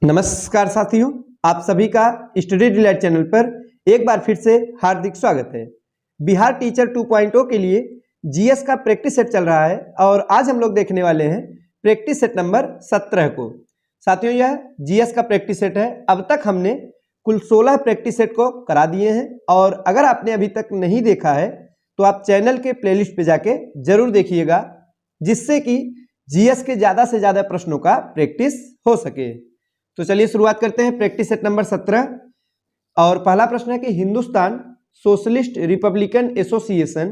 नमस्कार साथियों, आप सभी का स्टडी डिलाइट चैनल पर एक बार फिर से हार्दिक स्वागत है। बिहार टीचर 2.0 के लिए जीएस का प्रैक्टिस सेट चल रहा है और आज हम लोग देखने वाले हैं प्रैक्टिस सेट नंबर 17 को। साथियों, यह जीएस का प्रैक्टिस सेट है। अब तक हमने कुल 16 प्रैक्टिस सेट को करा दिए हैं और अगर आपने अभी तक नहीं देखा है तो आप चैनल के प्लेलिस्ट पे जाके जरूर देखिएगा, जिससे कि जीएस के ज़्यादा से ज़्यादा प्रश्नों का प्रैक्टिस हो सके। तो चलिए शुरुआत करते हैं प्रैक्टिस सेट नंबर 17 और पहला प्रश्न है कि हिंदुस्तान सोशलिस्ट रिपब्लिकन एसोसिएशन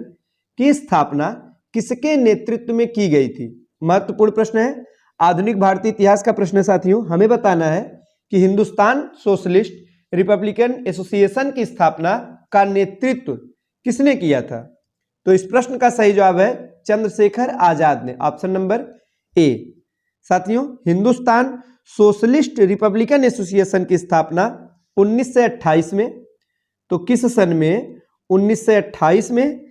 की स्थापना किसके नेतृत्व में की गई थी। महत्वपूर्ण प्रश्न है, आधुनिक भारतीय इतिहास का प्रश्न है। साथियों, हमें बताना है कि हिंदुस्तान सोशलिस्ट रिपब्लिकन एसोसिएशन की स्थापना का नेतृत्व किसने किया था। तो इस प्रश्न का सही जवाब है चंद्रशेखर आजाद ने, ऑप्शन नंबर ए। साथियों, हिंदुस्तान सोशलिस्ट रिपब्लिकन एसोसिएशन की स्थापना 1928 में, तो किस सन में? 1928 में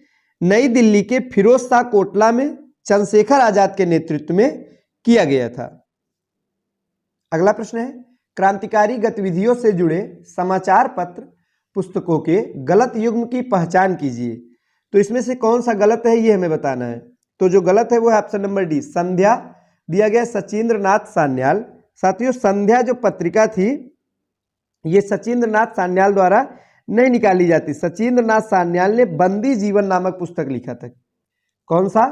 नई दिल्ली के फिरोज शाह कोटला में चंद्रशेखर आजाद के नेतृत्व में किया गया था। अगला प्रश्न है, क्रांतिकारी गतिविधियों से जुड़े समाचार पत्र पुस्तकों के गलत युग्म की पहचान कीजिए। तो इसमें से कौन सा गलत है ये हमें बताना है। तो जो गलत है वो है ऑप्शन नंबर डी, संध्या। दिया गया सचिंद्र नाथ सान्याल। साथियों, संध्या जो पत्रिका थी ये सचिंद्र नाथ सान्याल द्वारा नहीं निकाली जाती। सचिंद्र नाथ सान्याल ने बंदी जीवन नामक पुस्तक लिखा था। कौन सा?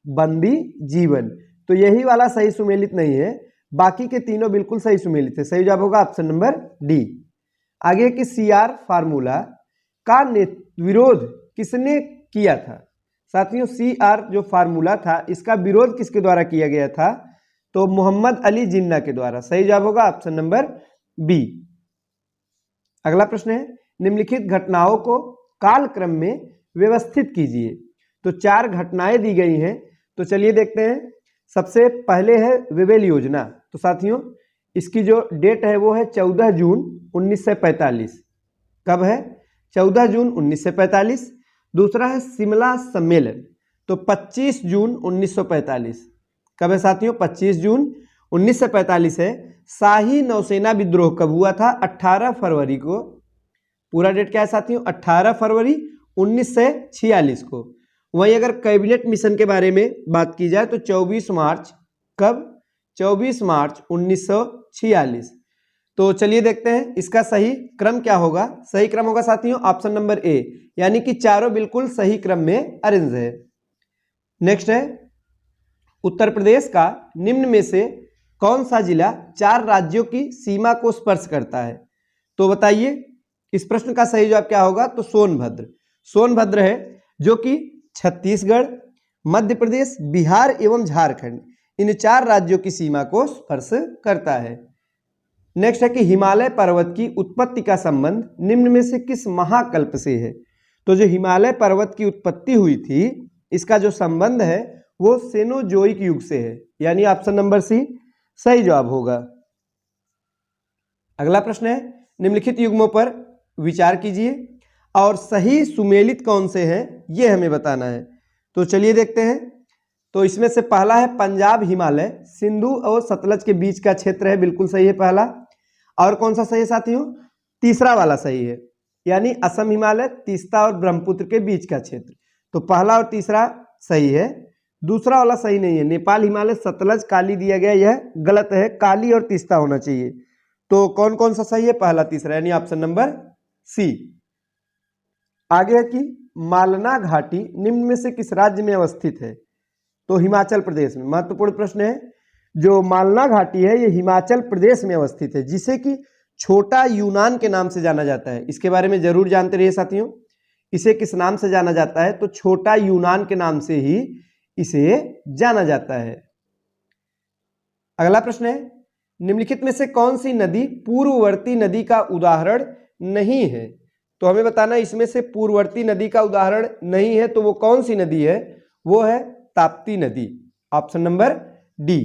बंदी जीवन। तो यही वाला सही सुमेलित नहीं है, बाकी के तीनों बिल्कुल सही सुमेलित है। सही जवाब होगा ऑप्शन नंबर डी। आगे कि सीआर फार्मूला का विरोध किसने किया था। साथियों, सीआर जो फार्मूला था इसका विरोध किसके द्वारा किया गया था? तो मोहम्मद अली जिन्ना के द्वारा। सही जवाब होगा ऑप्शन नंबर बी। अगला प्रश्न है, निम्नलिखित घटनाओं को कालक्रम में व्यवस्थित कीजिए। तो 4 घटनाएं दी गई हैं, तो चलिए देखते हैं। सबसे पहले है वेवेल योजना। तो साथियों, इसकी जो डेट है वो है 14 जून 1945। कब है? 14 जून 1945। दूसरा है शिमला सम्मेलन, तो 25 जून 1945। कब है साथियों? 25 जून 1945 है। शाही नौसेना विद्रोह कब हुआ था? 18 फरवरी को। पूरा डेट क्या है साथियों? 18 फरवरी 1946 को। वहीं अगर कैबिनेट मिशन के बारे में बात की जाए तो 24 मार्च। कब? 24 मार्च 1946। तो चलिए देखते हैं इसका सही क्रम क्या होगा। सही क्रम होगा साथियों ऑप्शन नंबर ए, यानी कि चारों बिल्कुल सही क्रम में अरेंज है। नेक्स्ट है, उत्तर प्रदेश का निम्न में से कौन सा जिला 4 राज्यों की सीमा को स्पर्श करता है। तो बताइए इस प्रश्न का सही जवाब क्या होगा। तो सोनभद्र। सोनभद्र है जो कि छत्तीसगढ़, मध्य प्रदेश, बिहार एवं झारखंड, इन 4 राज्यों की सीमा को स्पर्श करता है। नेक्स्ट है कि हिमालय पर्वत की उत्पत्ति का संबंध निम्न में से किस महाकल्प से है। तो जो हिमालय पर्वत की उत्पत्ति हुई थी इसका जो संबंध है वो सेनोजोइक युग से है, यानी ऑप्शन नंबर सी सही जवाब होगा। अगला प्रश्न है, निम्नलिखित युग्मों पर विचार कीजिए और सही सुमेलित कौन से हैं ये हमें बताना है। तो चलिए देखते हैं। तो इसमें से पहला है पंजाब हिमालय, सिंधु और सतलज के बीच का क्षेत्र है, बिल्कुल सही है पहला। और कौन सा सही है साथियों? तीसरा वाला सही है, यानी असम हिमालय, तीस्ता और ब्रह्मपुत्र के बीच का क्षेत्र। तो पहला और तीसरा सही है। दूसरा वाला सही नहीं है, नेपाल हिमालय सतलज काली दिया गया, यह गलत है, काली और तीस्ता होना चाहिए। तो कौन कौन सा सही है? पहला तीसरा, यानी ऑप्शन नंबर सी। आगे है कि मालना घाटी निम्न में से किस राज्य में अवस्थित है। तो हिमाचल प्रदेश में। महत्वपूर्ण प्रश्न है, जो मालना घाटी है ये हिमाचल प्रदेश में अवस्थित है, जिसे कि छोटा यूनान के नाम से जाना जाता है। इसके बारे में जरूर जानते रहिए साथियों, इसे किस नाम से जाना जाता है। तो छोटा यूनान के नाम से ही इसे जाना जाता है। अगला प्रश्न है, निम्नलिखित में से कौन सी नदी पूर्ववर्ती नदी का उदाहरण नहीं है। तो हमें बताना इसमें से पूर्ववर्ती नदी का उदाहरण नहीं है, तो वो कौन सी नदी है? वो है ताप्ती नदी, ऑप्शन नंबर डी।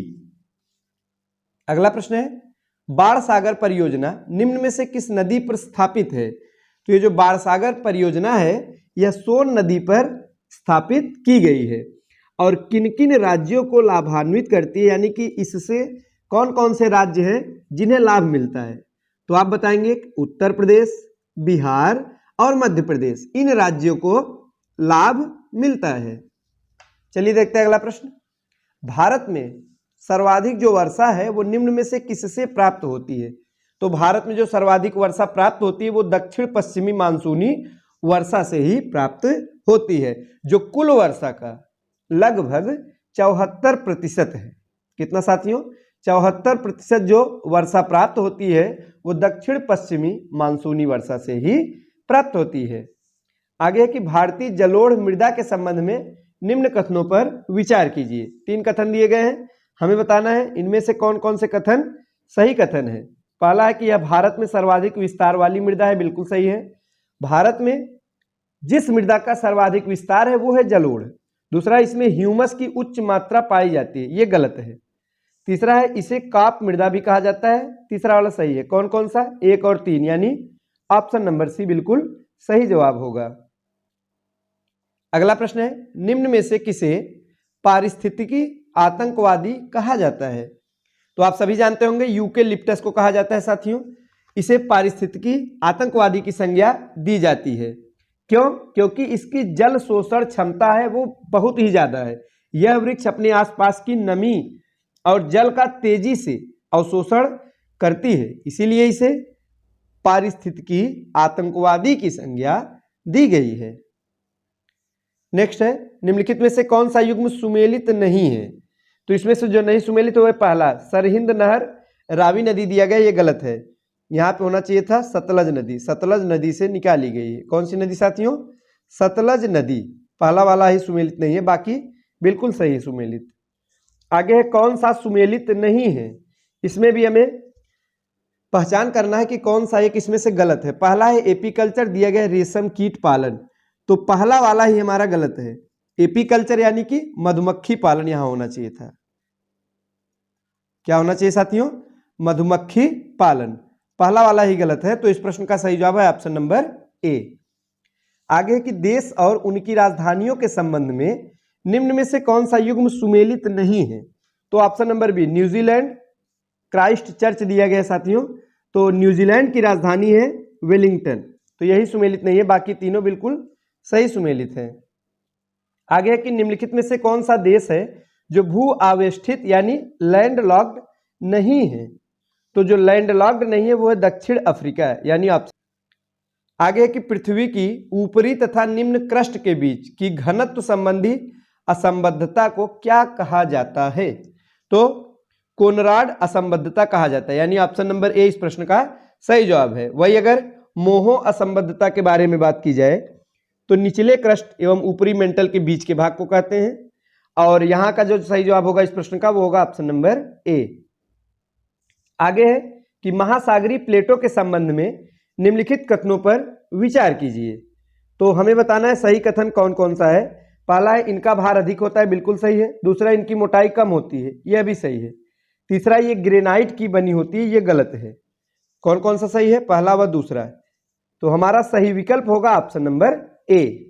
अगला प्रश्न है, बाण सागर परियोजना निम्न में से किस नदी पर स्थापित है। तो ये जो बाण सागर परियोजना है यह सोन नदी पर स्थापित की गई है और किन किन राज्यों को लाभान्वित करती है, यानी कि इससे कौन कौन से राज्य हैं जिन्हें लाभ मिलता है? तो आप बताएंगे उत्तर प्रदेश, बिहार और मध्य प्रदेश, इन राज्यों को लाभ मिलता है। चलिए देखते हैं अगला प्रश्न। भारत में सर्वाधिक जो वर्षा है वो निम्न में से किससे प्राप्त होती है? तो भारत में जो सर्वाधिक वर्षा प्राप्त होती है वो दक्षिण पश्चिमी मानसूनी वर्षा से ही प्राप्त होती है, जो कुल वर्षा का लगभग 74% है। कितना साथियों? 74% जो वर्षा प्राप्त होती है वो दक्षिण पश्चिमी मानसूनी वर्षा से ही प्राप्त होती है। आगे है कि भारतीय जलोढ़ मृदा के संबंध में निम्न कथनों पर विचार कीजिए। 3 कथन दिए गए हैं, हमें बताना है इनमें से कौन कौन से कथन सही कथन है। पहला है कि यह भारत में सर्वाधिक विस्तार वाली मृदा है, बिल्कुल सही है। भारत में जिस मृदा का सर्वाधिक विस्तार है वो है जलोढ़। दूसरा, इसमें ह्यूमस की उच्च मात्रा पाई जाती है, ये गलत है। तीसरा है इसे काप मृदा भी कहा जाता है, तीसरा वाला सही है। कौन कौन सा? 1 और 3, यानी ऑप्शन नंबर सी बिल्कुल सही जवाब होगा। अगला प्रश्न है, निम्न में से किसे पारिस्थितिकी आतंकवादी कहा जाता है? तो आप सभी जानते होंगे यूकेलिप्टस को कहा जाता है साथियों। इसे पारिस्थितिकी आतंकवादी की संज्ञा दी जाती है। क्यों? क्योंकि इसकी जल शोषण क्षमता है वो बहुत ही ज्यादा है। यह वृक्ष अपने आसपास की नमी और जल का तेजी से अवशोषण करती है, इसीलिए इसे पारिस्थितिकी आतंकवादी की संज्ञा दी गई है। नेक्स्ट है, निम्नलिखित में से कौन सा युग्म सुमेलित नहीं है? तो इसमें से जो नहीं सुमेलित हो पहला सरहिंद नहर रावी नदी दिया गया, ये गलत है। यहाँ पे होना चाहिए था सतलज नदी, सतलज नदी से निकाली गई है। कौन सी नदी साथियों? सतलज नदी। पहला वाला ही सुमेलित नहीं है, बाकी बिल्कुल सही है सुमेलित। आगे है कौन सा सुमेलित नहीं है? इसमें भी हमें पहचान करना है कि कौन सा एक इसमें से गलत है। पहला है एपीकल्चर दिया गया रेशम कीट पालन, तो पहला वाला ही हमारा गलत है। एपीकल्चर यानी कि मधुमक्खी पालन यहां होना चाहिए था। क्या होना चाहिए साथियों? मधुमक्खी पालन। पहला वाला ही गलत है, तो इस प्रश्न का सही जवाब है ऑप्शन नंबर ए। आगे है कि देश और उनकी राजधानियों के संबंध में निम्न में से कौन सा युग्म सुमेलित नहीं है? तो option number B New Zealand Christchurch दिया गया साथियों। तो न्यूजीलैंड की राजधानी है वेलिंगटन, तो यही सुमेलित नहीं है, बाकी तीनों बिल्कुल सही सुमेलित है। आगे है कि निम्नलिखित में से कौन सा देश है जो भू आवेष्टित यानी लैंडलॉक्ड नहीं है? तो जो लैंडलॉक्ड नहीं है वो है दक्षिण अफ्रीका, यानी ऑप्शन। आगे है कि पृथ्वी की ऊपरी तथा निम्न क्रस्ट के बीच की घनत्व संबंधी असंबद्धता को क्या कहा जाता है? तो कोनराड असंबद्धता कहा जाता है, यानी ऑप्शन नंबर ए इस प्रश्न का सही जवाब है। वही अगर मोहो असंबद्धता के बारे में बात की जाए तो निचले क्रस्ट एवं ऊपरी मेंटल के बीच के भाग को कहते हैं, और यहां का जो सही जवाब होगा इस प्रश्न का वो होगा ऑप्शन नंबर ए। आगे है कि महासागरीय प्लेटों के संबंध में निम्नलिखित कथनों पर विचार कीजिए। तो हमें बताना है सही कथन कौन कौन सा है। पहला है इनका भार अधिक होता है, बिल्कुल सही है। दूसरा, इनकी मोटाई कम होती है, यह भी सही है। तीसरा, ये ग्रेनाइट की बनी होती है, ये गलत है। कौन कौन सा सही है? पहला व दूसरा। तो हमारा सही विकल्प होगा ऑप्शन नंबर ए।